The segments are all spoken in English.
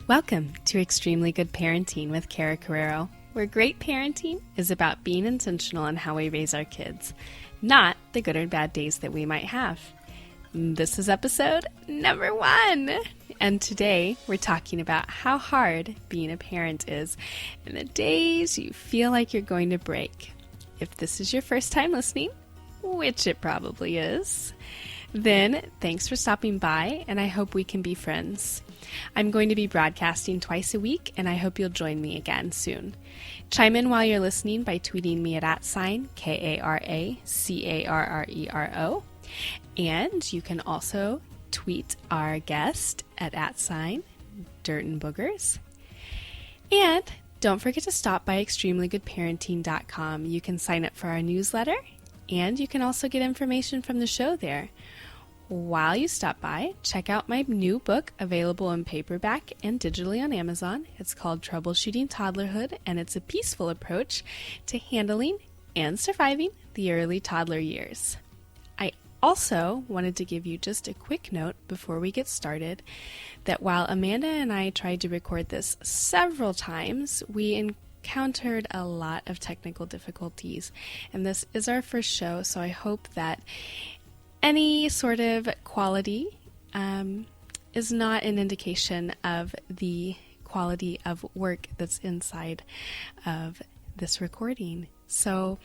Welcome to Extremely Good Parenting with Kara Carrero, where great parenting is about being intentional in how we raise our kids, not the good or bad days that we might have. This is episode number 1, and today we're talking about how hard being a parent is and the days you feel like you're going to break. If this is your first time listening, which it probably is, then thanks for stopping by, and I hope we can be friends. I'm going to be broadcasting twice a week, and I hope you'll join me again soon. Chime in while you're listening by tweeting me at @KaraCarrero, and you can also tweet our guest at @Dirt and Boogers. And don't forget to stop by extremelygoodparenting.com. You can sign up for our newsletter, and you can also get information from the show there. While you stop by, check out my new book available in paperback and digitally on Amazon. It's called Troubleshooting Toddlerhood, and it's a peaceful approach to handling and surviving the early toddler years. I also wanted to give you just a quick note before we get started that while Amanda and I tried to record this several times, we encountered a lot of technical difficulties, and this is our first show, so I hope that any sort of quality is not an indication of the quality of work that's inside of this recording. So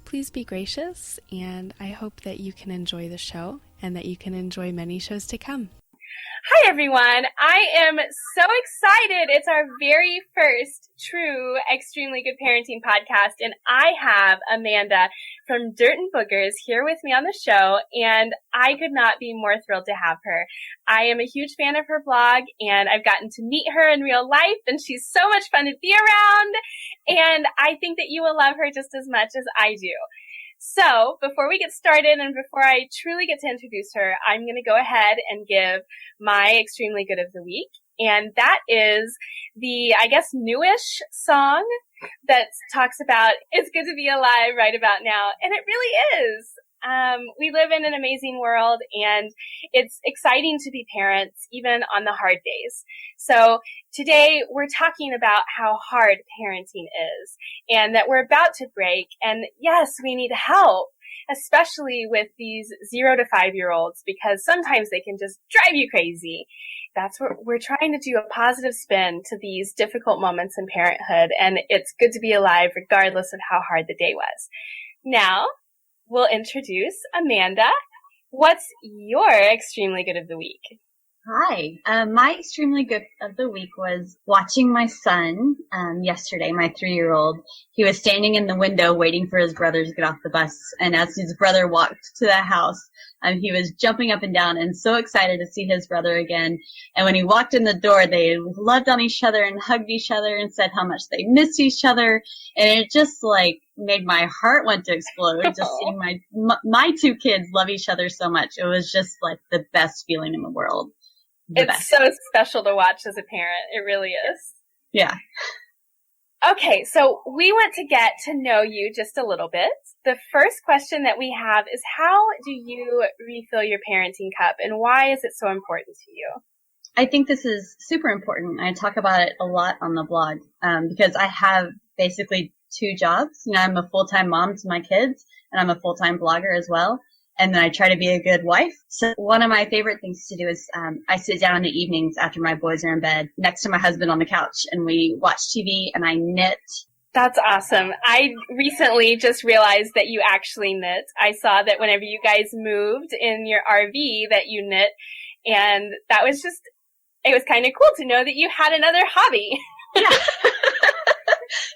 please be gracious, and I hope that you can enjoy the show and that you can enjoy many shows to come. Hi, everyone. I am so excited. It's our very first true Extremely Good Parenting podcast, and I have Amanda from Dirt and Boogers here with me on the show, and I could not be more thrilled to have her. I am a huge fan of her blog, and I've gotten to meet her in real life, and she's so much fun to be around, and I think that you will love her just as much as I do. So before we get started and before I truly get to introduce her, I'm going to go ahead and give my Extremely Good of the Week. And that is the, newish song that talks about it's good to be alive right about now. And it really is. We live in an amazing world, and it's exciting to be parents, even on the hard days. So today we're talking about how hard parenting is and that we're about to break. And yes, we need help, especially with these 0 to 5-year-olds, because sometimes they can just drive you crazy. That's what we're trying to do, a positive spin to these difficult moments in parenthood. And it's good to be alive regardless of how hard the day was. Now, we'll introduce Amanda. What's your Extremely Good of the Week? Hi. My Extremely Good of the Week was watching my son yesterday, my 3-year-old. He was standing in the window waiting for his brother to get off the bus. And as his brother walked to the house, he was jumping up and down and so excited to see his brother again. And when he walked in the door, they loved on each other and hugged each other and said how much they missed each other. And it just made my heart want to explode. Just seeing my 2 kids love each other so much. It was just the best feeling in the world. It's so special to watch as a parent. It really is. Yeah. Okay, so we want to get to know you just a little bit. The first question that we have is, how do you refill your parenting cup, and why is it so important to you? I think this is super important. I talk about it a lot on the blog because I have basically 2 jobs. I'm a full-time mom to my kids, and I'm a full-time blogger as well. And then I try to be a good wife. So one of my favorite things to do is I sit down in the evenings after my boys are in bed next to my husband on the couch, and we watch TV and I knit. That's awesome. I recently just realized that you actually knit. I saw that whenever you guys moved in your RV that you knit, and that was it was kind of cool to know that you had another hobby. Yeah.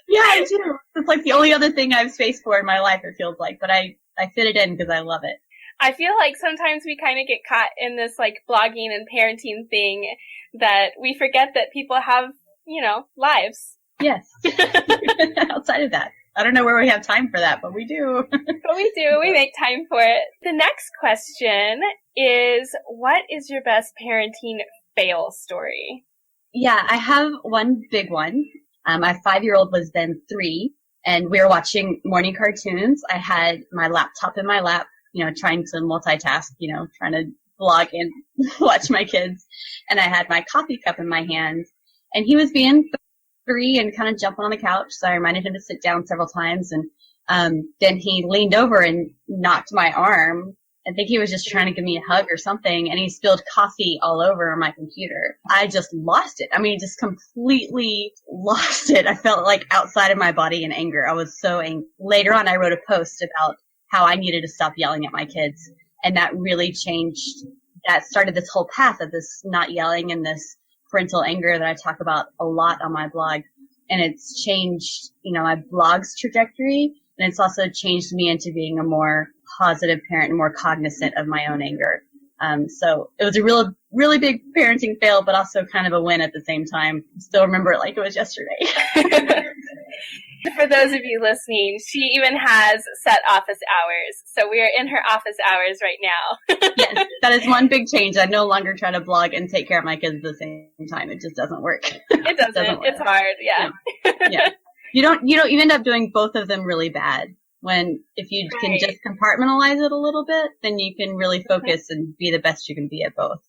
Yeah, I do. It's the only other thing I have space for in my life, it feels like, but I fit it in because I love it. I feel like sometimes we kind of get caught in this blogging and parenting thing that we forget that people have, lives. Yes. Outside of that. I don't know where we have time for that, but we do. But we do. We make time for it. The next question is, what is your best parenting fail story? Yeah, I have one big one. My 5-year-old was then 3, and we were watching morning cartoons. I had my laptop in my lap, trying to multitask, trying to vlog and watch my kids. And I had my coffee cup in my hand. And he was being 3 and kind of jumping on the couch. So I reminded him to sit down several times. And then he leaned over and knocked my arm. I think he was just trying to give me a hug or something. And he spilled coffee all over my computer. I just lost it. I mean, just completely lost it. I felt like outside of my body in anger. I was so angry. Later on, I wrote a post about how I needed to stop yelling at my kids. And that really changed. That started this whole path of this not yelling and this parental anger that I talk about a lot on my blog. And it's changed, my blog's trajectory. And it's also changed me into being a more positive parent and more cognizant of my own anger. So it was a really big parenting fail, but also kind of a win at the same time. Still remember it like it was yesterday. For those of you listening, she even has set office hours. So we are in her office hours right now. Yes, that is one big change. I no longer try to blog and take care of my kids at the same time. It just doesn't work. It doesn't. It's hard. Yeah. Yeah. You end up doing both of them really bad. If you can just compartmentalize it a little bit, then you can really focus and be the best you can be at both.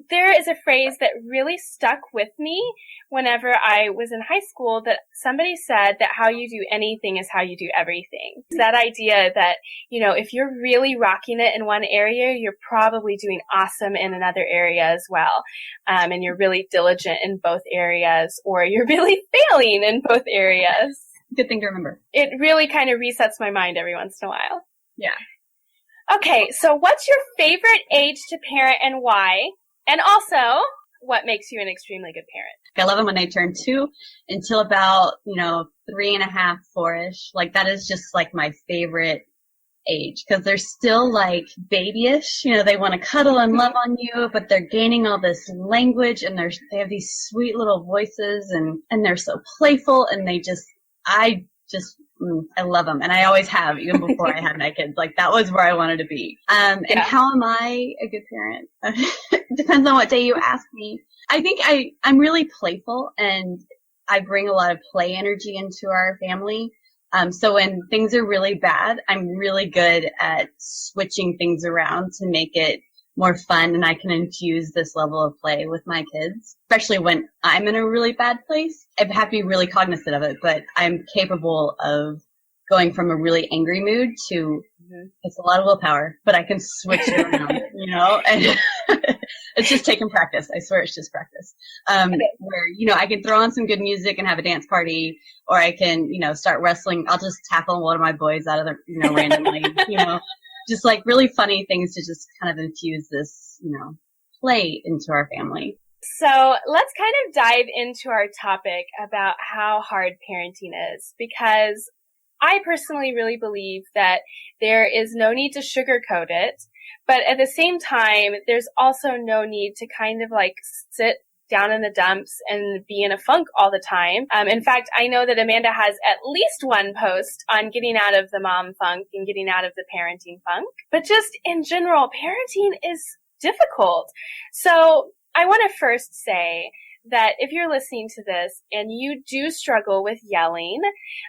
There is a phrase that really stuck with me whenever I was in high school that somebody said that how you do anything is how you do everything. It's that idea that, if you're really rocking it in one area, you're probably doing awesome in another area as well. And you're really diligent in both areas, or you're really failing in both areas. Good thing to remember. It really kind of resets my mind every once in a while. Yeah. Okay, so what's your favorite age to parent and why? And also, what makes you an extremely good parent? I love them when they turn 2 until about, 3.5, 4-ish. Like, that is just like my favorite age, because they're still like babyish. They want to cuddle and love on you, but they're gaining all this language, and they have these sweet little voices, and they're so playful, and I love them. And I always have, even before I had my kids. Like, that was where I wanted to be. And how am I a good parent? Depends on what day you ask me. I think I'm really playful, and I bring a lot of play energy into our family. So when things are really bad, I'm really good at switching things around to make it more fun, and I can infuse this level of play with my kids, especially when I'm in a really bad place. I have to be really cognizant of it, but I'm capable of going from a really angry mood to, it's a lot of willpower, but I can switch it around, and it's just taking practice. I swear it's just practice. Where, I can throw on some good music and have a dance party, or I can, start wrestling. I'll just tackle one of my boys out of the, randomly, just like really funny things to just kind of infuse this, play into our family. So let's kind of dive into our topic about how hard parenting is, because I personally really believe that there is no need to sugarcoat it, but at the same time, there's also no need to kind of like sit down in the dumps and be in a funk all the time. In fact, I know that Amanda has at least one post on getting out of the mom funk and getting out of the parenting funk. But just in general, parenting is difficult. So I want to first say that if you're listening to this and you do struggle with yelling,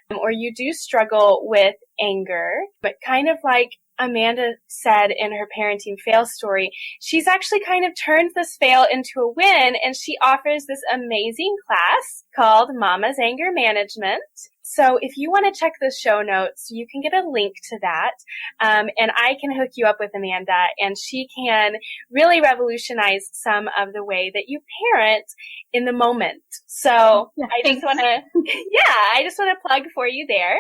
or you do struggle with anger, but kind of like Amanda said in her parenting fail story, she's actually kind of turned this fail into a win, and she offers this amazing class called Mama's Anger Management. So if you want to check the show notes, you can get a link to that, and I can hook you up with Amanda, and she can really revolutionize some of the way that you parent in the moment. So I just want to plug for you there.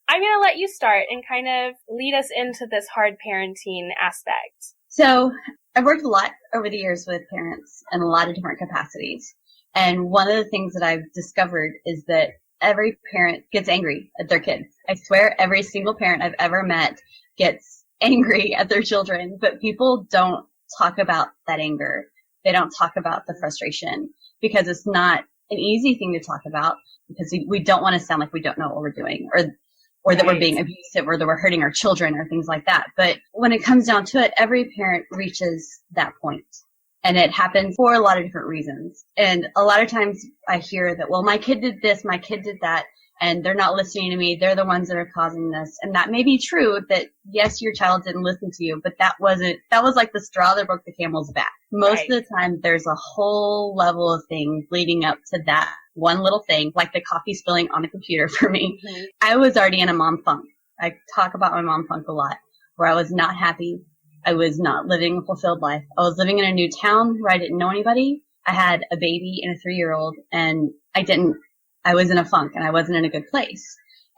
I'm going to let you start and kind of lead us into this hard parenting aspect. So I've worked a lot over the years with parents in a lot of different capacities. And one of the things that I've discovered is that every parent gets angry at their kids. I swear every single parent I've ever met gets angry at their children, but people don't talk about that anger. They don't talk about the frustration because it's not an easy thing to talk about, because we don't want to sound like we don't know what we're doing, or that we're being abusive, or that we're hurting our children, or things like that. But when it comes down to it, every parent reaches that point. And it happens for a lot of different reasons. And a lot of times I hear that, well, my kid did this, my kid did that. and they're not listening to me. They're the ones that are causing this. And that may be true that, yes, your child didn't listen to you, but that was like the straw that broke the camel's back. Most of the time, there's a whole level of things leading up to that one little thing, like the coffee spilling on the computer for me. Mm-hmm. I was already in a mom funk. I talk about my mom funk a lot, where I was not happy. I was not living a fulfilled life. I was living in a new town where I didn't know anybody. I had a baby and a 3-year-old, and I was in a funk and I wasn't in a good place.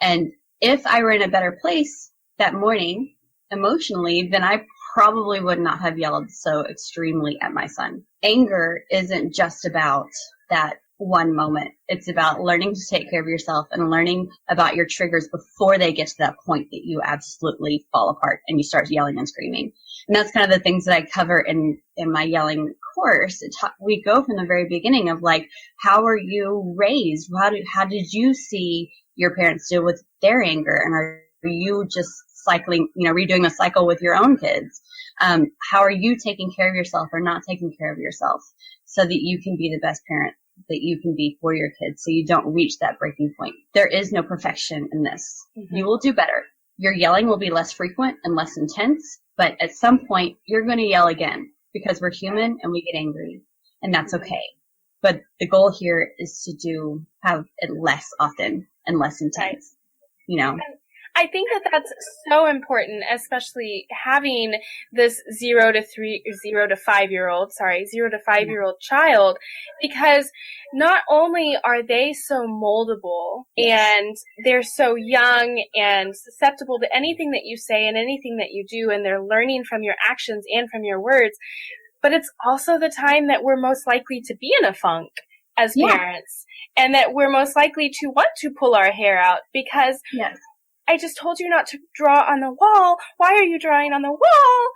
And if I were in a better place that morning emotionally, then I probably would not have yelled so extremely at my son. Anger isn't just about that one moment. It's about learning to take care of yourself and learning about your triggers before they get to that point that you absolutely fall apart and you start yelling and screaming. And that's kind of the things that I cover in my yelling course. We go from the very beginning of like, how are you raised? How did you see your parents deal with their anger? And are you just cycling, redoing the cycle with your own kids? How are you taking care of yourself or not taking care of yourself so that you can be the best parent that you can be for your kids, so you don't reach that breaking point? There is no perfection in this. Mm-hmm. You will do better. Your yelling will be less frequent and less intense, but at some point you're going to yell again because we're human and we get angry, and that's okay. But the goal here is to have it less often and less intense, I think that that's so important, especially having this 0 to 5-year-old child, because not only are they so moldable and they're so young and susceptible to anything that you say and anything that you do, and they're learning from your actions and from your words, but it's also the time that we're most likely to be in a funk as parents, and that we're most likely to want to pull our hair out because I just told you not to draw on the wall. Why are you drawing on the wall?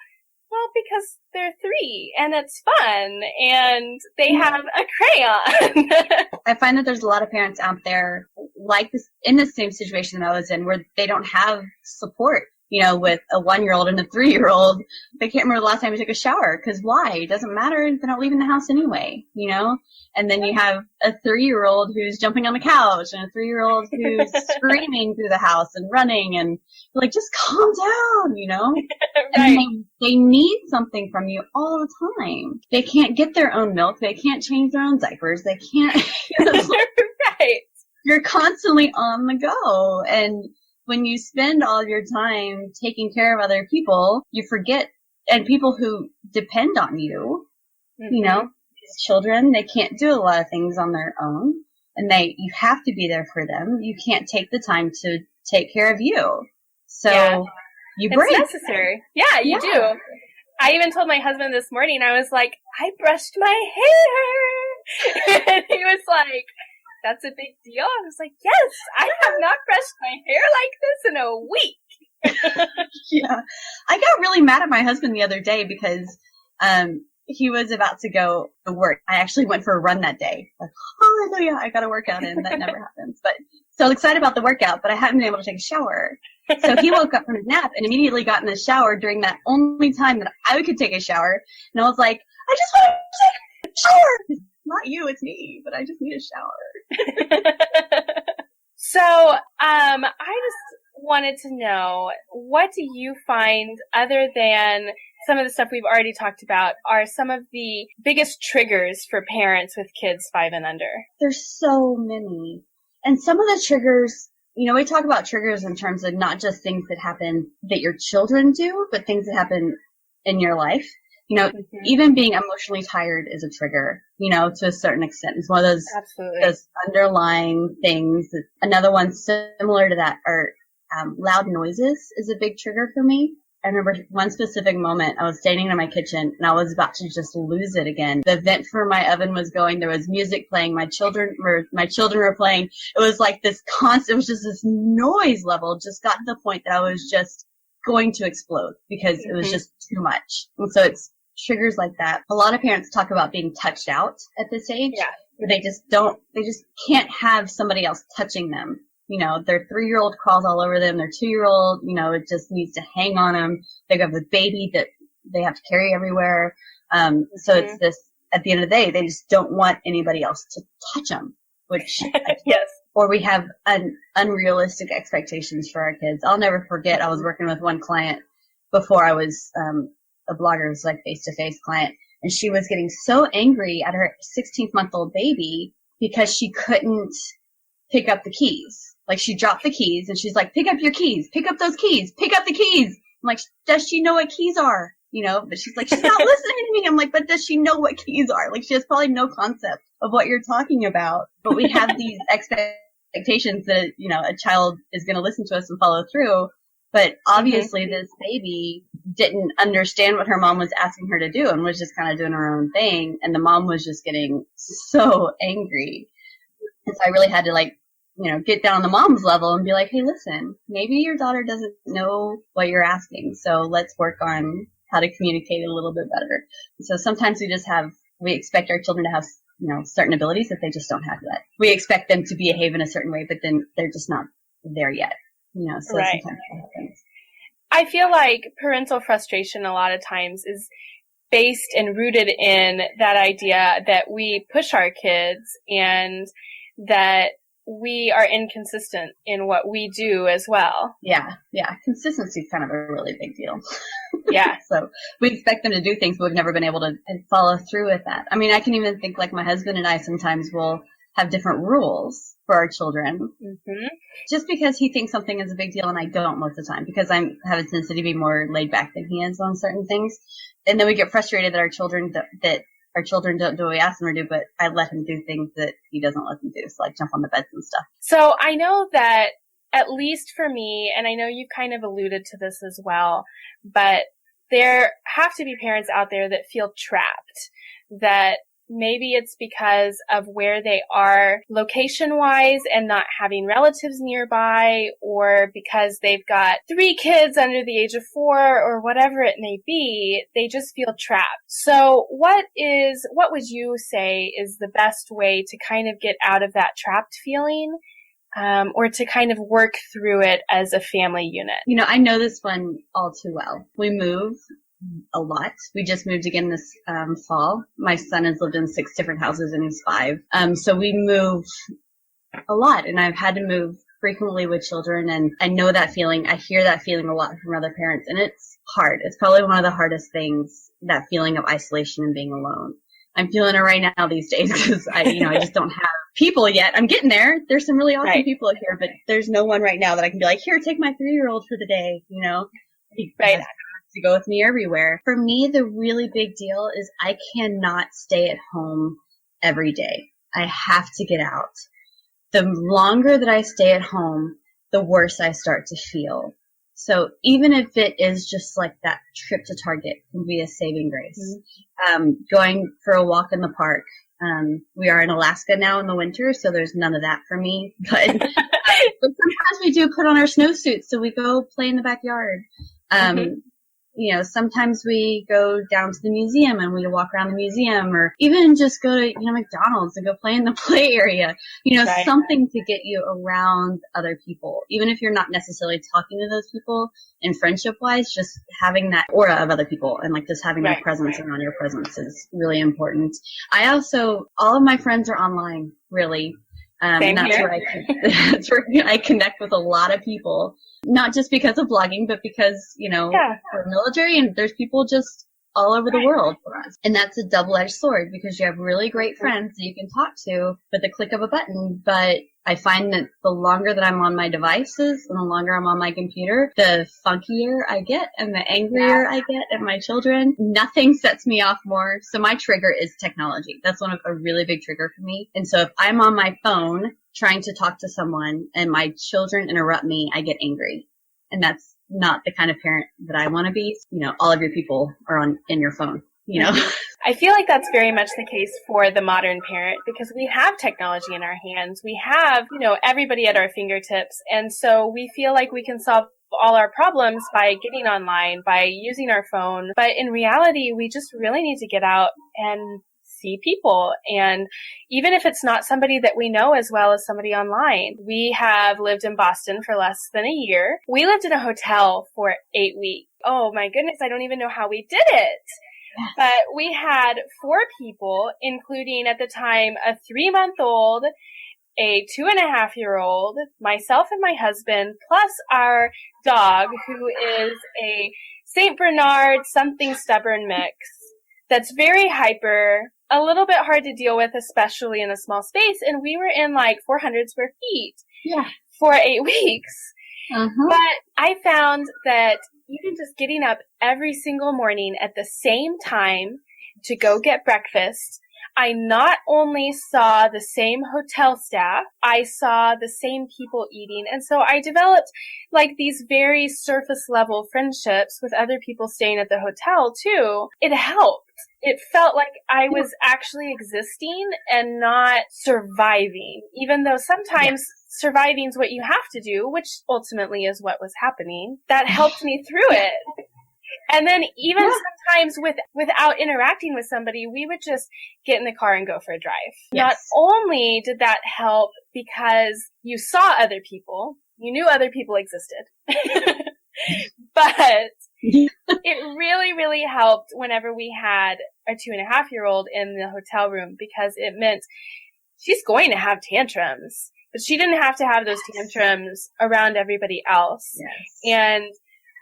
Well, because they're 3 and it's fun and they have a crayon. I find that there's a lot of parents out there like this, in the same situation that I was in, where they don't have support. With a 1-year-old and a 3-year-old, they can't remember the last time they took a shower. Because why? It doesn't matter. They're not leaving the house anyway, And then you have a 3-year-old who's jumping on the couch and a 3-year-old who's screaming through the house and running, and you're like, just calm down, Right. And they need something from you all the time. They can't get their own milk. They can't change their own diapers. They can't. Right. You're constantly on the go, and when you spend all of your time taking care of other people, you forget, and people who depend on you, these children, they can't do a lot of things on their own, and you have to be there for them. You can't take the time to take care of you. So you break. It's necessary. Yeah, you do. I even told my husband this morning, I was like, I brushed my hair. And he was like, that's a big deal. I was like, yes, I have not brushed my hair like this in a week. Yeah. I got really mad at my husband the other day because he was about to go to work. I actually went for a run that day. Like, hallelujah, I got a workout in. That never happens. But so excited about the workout, but I hadn't been able to take a shower. So he woke up from his nap and immediately got in the shower during that only time that I could take a shower. And I was like, I just want to take a shower. Not you, it's me, but I just need a shower. So, I just wanted to know, what do you find, other than some of the stuff we've already talked about, are some of the biggest triggers for parents with kids 5 and under? There's so many. And some of the triggers, we talk about triggers in terms of not just things that happen that your children do, but things that happen in your life. Even being emotionally tired is a trigger, to a certain extent. It's one of those underlying things. Another one similar to that are loud noises is a big trigger for me. I remember one specific moment, I was standing in my kitchen and I was about to just lose it again. The vent for my oven was going. There was music playing. My children were playing. It was like this constant, it was just this noise level just got to the point that I was just going to explode because it was just too much. And so it's triggers like that. A lot of parents talk about being touched out at this age. Yeah. Where they just can't have somebody else touching them. Their 3-year-old crawls all over them. Their 2-year-old, it just needs to hang on them. They have a baby that they have to carry everywhere. So it's this, at the end of the day, they just don't want anybody else to touch them, which yes. or we have unrealistic expectations for our kids. I'll never forget, I was working with one client before I was a blogger. It was like face-to-face client. And she was getting so angry at her 16-month-old baby because she couldn't pick up the keys. Like, she dropped the keys and she's like, pick up your keys, pick up those keys, pick up the keys. I'm like, does she know what keys are? You know, but she's like, she's not listening to me. I'm like, but does she know what keys are? Like, she has probably no concept of what you're talking about. But we have these expectations that, you know, a child is going to listen to us and follow through. But obviously this baby didn't understand what her mom was asking her to do and was just kind of doing her own thing. And the mom was just getting so angry. And so I really had to, like, you know, get down on the mom's level and be like, hey, listen, maybe your daughter doesn't know what you're asking. So let's work on how to communicate a little bit better. So sometimes we expect our children to have, you know, certain abilities that they just don't have yet. We expect them to behave in a certain way, but then they're just not there yet. You know, so right. Sometimes that happens. I feel like parental frustration a lot of times is based and rooted in that idea that we push our kids and that we are inconsistent in what we do as well. Yeah. Consistency is kind of a really big deal. Yeah. So we expect them to do things, but we've never been able to follow through with that. I mean, I can even think, like, my husband and I sometimes will have different rules for our children just because he thinks something is a big deal and I don't most of the time, because I have a tendency to be more laid back than he is on certain things. And then we get frustrated that our children don't do what we ask them to do, but I let him do things that he doesn't let them do. So, like, jump on the beds and stuff. So I know that, at least for me, and I know you kind of alluded to this as well, but there have to be parents out there that feel trapped, that maybe it's because of where they are location-wise and not having relatives nearby, or because they've got 3 kids under the age of 4, or whatever it may be, they just feel trapped. So what would you say is the best way to kind of get out of that trapped feeling, or to kind of work through it as a family unit? You know, I know this one all too well. We move a lot. We just moved again this fall. My son has lived in 6 different houses and he's 5. So we move a lot, and I've had to move frequently with children, and I know that feeling. I hear that feeling a lot from other parents, and it's hard. It's probably one of the hardest things, that feeling of isolation and being alone. I'm feeling it right now these days because I just don't have people yet. I'm getting there. There's some really awesome people here, but there's no one right now that I can be like, here, take my 3-year-old for the day, you know? Right. To go with me everywhere. For me, the really big deal is I cannot stay at home every day. I have to get out. The longer that I stay at home, the worse I start to feel. So even if it is just like that trip to Target can be a saving grace. Going for a walk in the park. We are in Alaska now in the winter, so there's none of that for me. But sometimes we do put on our snowsuits, so we go play in the backyard. You know, sometimes we go down to the museum and we walk around the museum, or even just go to, McDonald's and go play in the play area. Something to get you around other people. Even if you're not necessarily talking to those people and friendship-wise, just having that aura of other people and, like, just having their presence around your presence is really important. All of my friends are online, really. And that's where I connect with a lot of people, not just because of blogging, but because, we're military and there's people just all over the world for us. And that's a double-edged sword because you have really great friends that you can talk to with the click of a button. But I find that the longer that I'm on my devices and the longer I'm on my computer, the funkier I get and the angrier I get at my children. Nothing sets me off more. So my trigger is technology. That's a really big trigger for me. And so if I'm on my phone trying to talk to someone and my children interrupt me, I get angry. And that's not the kind of parent that I want to be. All of your people are in your phone, I feel like that's very much the case for the modern parent because we have technology in our hands. We have, everybody at our fingertips. And so we feel like we can solve all our problems by getting online, by using our phone. But in reality, we just really need to get out and see people. And even if it's not somebody that we know as well as somebody online, we have lived in Boston for less than a year. We lived in a hotel for 8 weeks. Oh my goodness, I don't even know how we did it. But we had 4 people, including at the time a 3-month-old a 2.5-year-old, myself and my husband, plus our dog, who is a St. Bernard something stubborn mix that's very hyper, a little bit hard to deal with, especially in a small space. And we were in like 400 square feet for 8 weeks. But I found that even just getting up every single morning at the same time to go get breakfast, I not only saw the same hotel staff, I saw the same people eating. And so I developed like these very surface level friendships with other people staying at the hotel too. It helped. It felt like I was actually existing and not surviving, even though sometimes surviving is what you have to do, which ultimately is what was happening. That helped me through it. And then even sometimes without interacting with somebody, we would just get in the car and go for a drive. Not only did that help because you saw other people, you knew other people existed, but it really, really helped whenever we had a 2.5-year-old in the hotel room, because it meant she's going to have tantrums, but she didn't have to have those tantrums around everybody else. And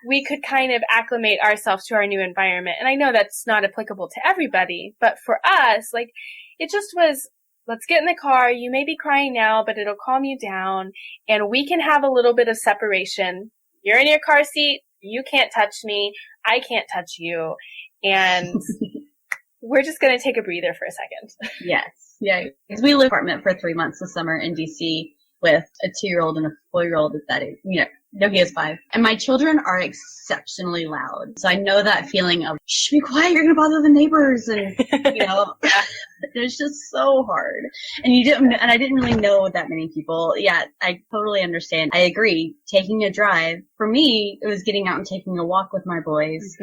we could kind of acclimate ourselves to our new environment. And I know that's not applicable to everybody, but for us, like, it just was, let's get in the car. You may be crying now, but it'll calm you down, and we can have a little bit of separation. You're in your car seat. You can't touch me. I can't touch you. And we're just going to take a breather for a second. Yes. Yeah. Because we lived in an apartment for 3 months this summer in DC with a 2-year-old and a 4-year-old at that age. No, he is 5. And my children are exceptionally loud. So I know that feeling of, shh, be quiet, you're going to bother the neighbors. And, it's just so hard. And I didn't really know that many people. Yeah, I totally understand. I agree. Taking a drive, for me, it was getting out and taking a walk with my boys.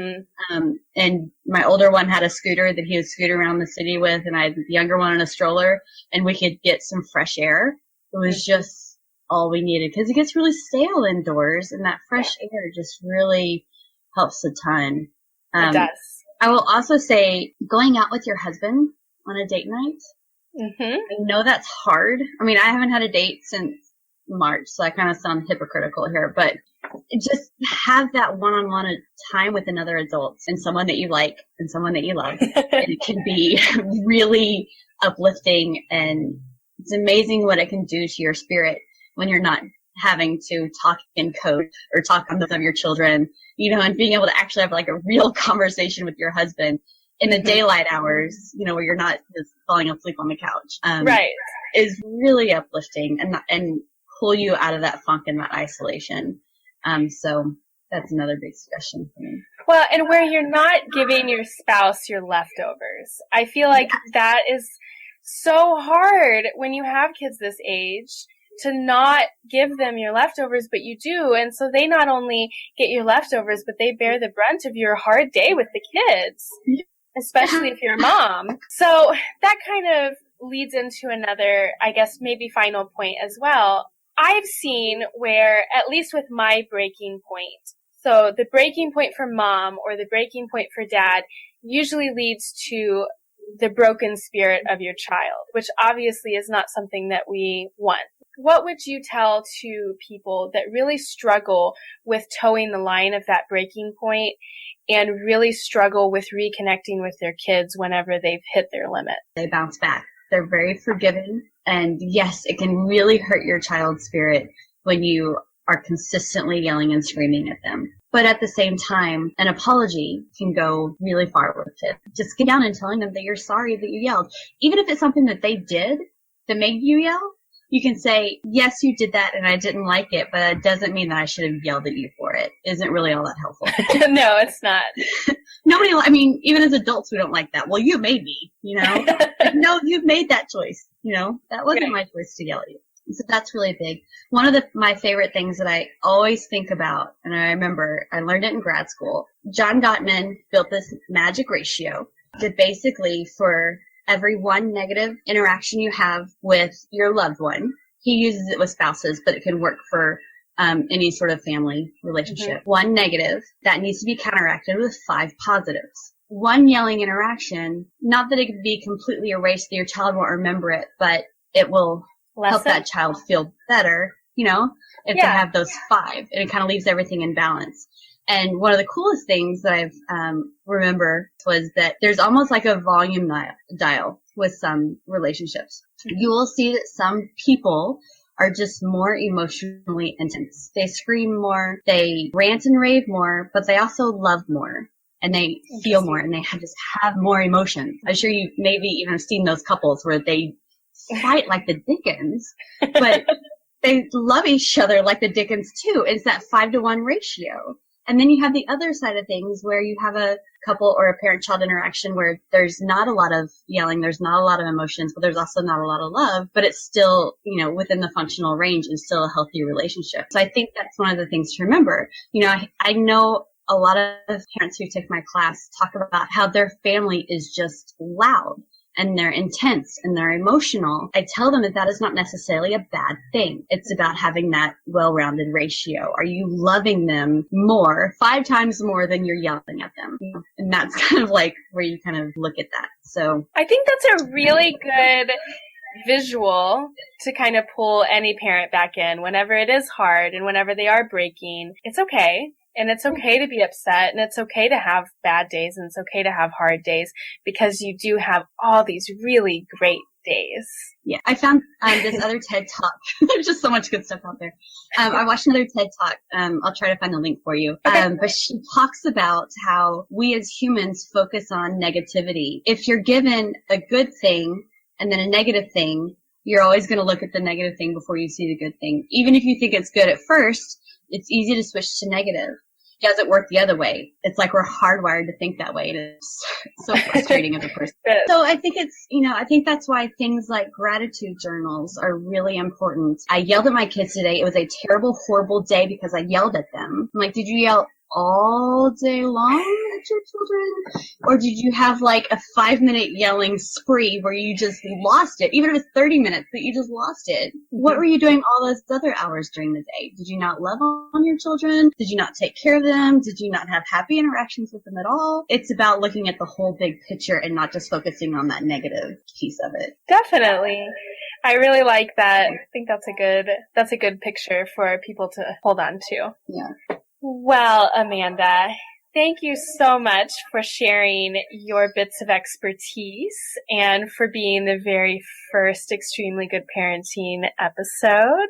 And my older one had a scooter that he would scoot around the city with, and I had the younger one in a stroller, and we could get some fresh air. It was just all we needed, because it gets really stale indoors, and that fresh air just really helps a ton. It does. I will also say, going out with your husband on a date night, I know that's hard. I mean, I haven't had a date since March, so I kind of sound hypocritical here, but just have that one-on-one time with another adult and someone that you like and someone that you love. And it can be really uplifting, and it's amazing what it can do to your spirit when you're not having to talk in code or talk on of your children, and being able to actually have like a real conversation with your husband in the daylight hours, where you're not just falling asleep on the couch, is really uplifting and pull you out of that funk and that isolation. So that's another big suggestion for me. Well, and where you're not giving your spouse your leftovers. I feel like that is so hard when you have kids this age, to not give them your leftovers, but you do. And so they not only get your leftovers, but they bear the brunt of your hard day with the kids, especially if you're a mom. So that kind of leads into another, I guess, maybe final point as well. I've seen where, at least with my breaking point, so the breaking point for mom or the breaking point for dad usually leads to the broken spirit of your child, which obviously is not something that we want. What would you tell to people that really struggle with towing the line of that breaking point and really struggle with reconnecting with their kids whenever they've hit their limit? They bounce back. They're very forgiving. And yes, it can really hurt your child's spirit when you are consistently yelling and screaming at them. But at the same time, an apology can go really far with it. Just get down and telling them that you're sorry that you yelled. Even if it's something that they did that made you yell, you can say, yes, you did that and I didn't like it, but it doesn't mean that I should have yelled at you for it. Isn't really all that helpful. No, it's not. Even as adults, we don't like that. Well, you made me, Like, no, you've made that choice. That wasn't my choice to yell at you. So that's really big. One of my favorite things that I always think about, and I remember I learned it in grad school, John Gottman built this magic ratio that basically for every one negative interaction you have with your loved one, he uses it with spouses, but it can work for any sort of family relationship. One negative, that needs to be counteracted with 5 positives. One yelling interaction, not that it could be completely erased, that your child won't remember it, but it will help that child feel better, if they have those 5, and it kind of leaves everything in balance. And one of the coolest things that I've remember was that there's almost like a volume dial with some relationships. You will see that some people are just more emotionally intense. They scream more, they rant and rave more, but they also love more. And they feel more, and they just have more emotions. I'm sure you maybe even have seen those couples where they fight like the Dickens, but they love each other like the Dickens too. It's that 5-to-1 ratio. And then you have the other side of things where you have a couple or a parent-child interaction where there's not a lot of yelling, there's not a lot of emotions, but there's also not a lot of love, but it's still, within the functional range and still a healthy relationship. So I think that's one of the things to remember. I know a lot of parents who take my class talk about how their family is just loud and they're intense and they're emotional. I tell them that is not necessarily a bad thing. It's about having that well-rounded ratio. Are you loving them more, 5 times more than you're yelling at them? And that's kind of like where you kind of look at that. So I think that's a really good visual to kind of pull any parent back in whenever it is hard and whenever they are breaking. It's okay. And it's okay to be upset, and it's okay to have bad days, and it's okay to have hard days, because you do have all these really great days. Yeah, I found this other TED Talk. There's just so much good stuff out there. I watched another TED Talk. I'll try to find the link for you. Okay. But she talks about how we as humans focus on negativity. If you're given a good thing and then a negative thing, you're always going to look at the negative thing before you see the good thing. Even if you think it's good at first, it's easy to switch to negative. It doesn't work the other way. It's like we're hardwired to think that way. And it's so frustrating as a person. So I think I think that's why things like gratitude journals are really important. I yelled at my kids today. It was a terrible, horrible day because I yelled at them. I'm like, did you yell all day long at your children? Or did you have like a 5-minute yelling spree where you just lost it? Even if it's 30 minutes, but you just lost it. What were you doing all those other hours during the day? Did you not love on your children? Did you not take care of them? Did you not have happy interactions with them at all? It's about looking at the whole big picture and not just focusing on that negative piece of it. Definitely. I really like that. I think that's a good picture for people to hold on to. Yeah. Well, Amanda, thank you so much for sharing your bits of expertise and for being the very first Extremely Good Parenting episode.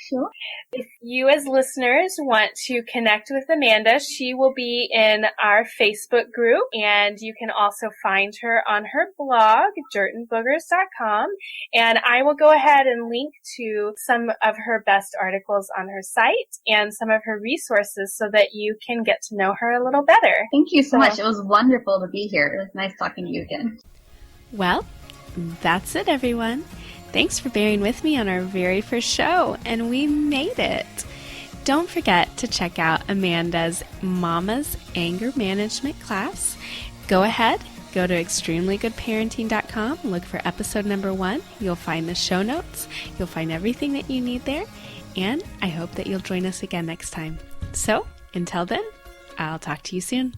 Sure. If you as listeners want to connect with Amanda, she will be in our Facebook group, and you can also find her on her blog, dirtandboogers.com, and I will go ahead and link to some of her best articles on her site and some of her resources so that you can get to know her a little better. Thank you so much. It was wonderful to be here. It was nice talking to you again. Well, that's it, everyone. Thanks for bearing with me on our very first show, and we made it. Don't forget to check out Amanda's Mama's Anger Management class. Go ahead, go to extremelygoodparenting.com, look for episode number 1. You'll find the show notes. You'll find everything that you need there, and I hope that you'll join us again next time. So, until then, I'll talk to you soon.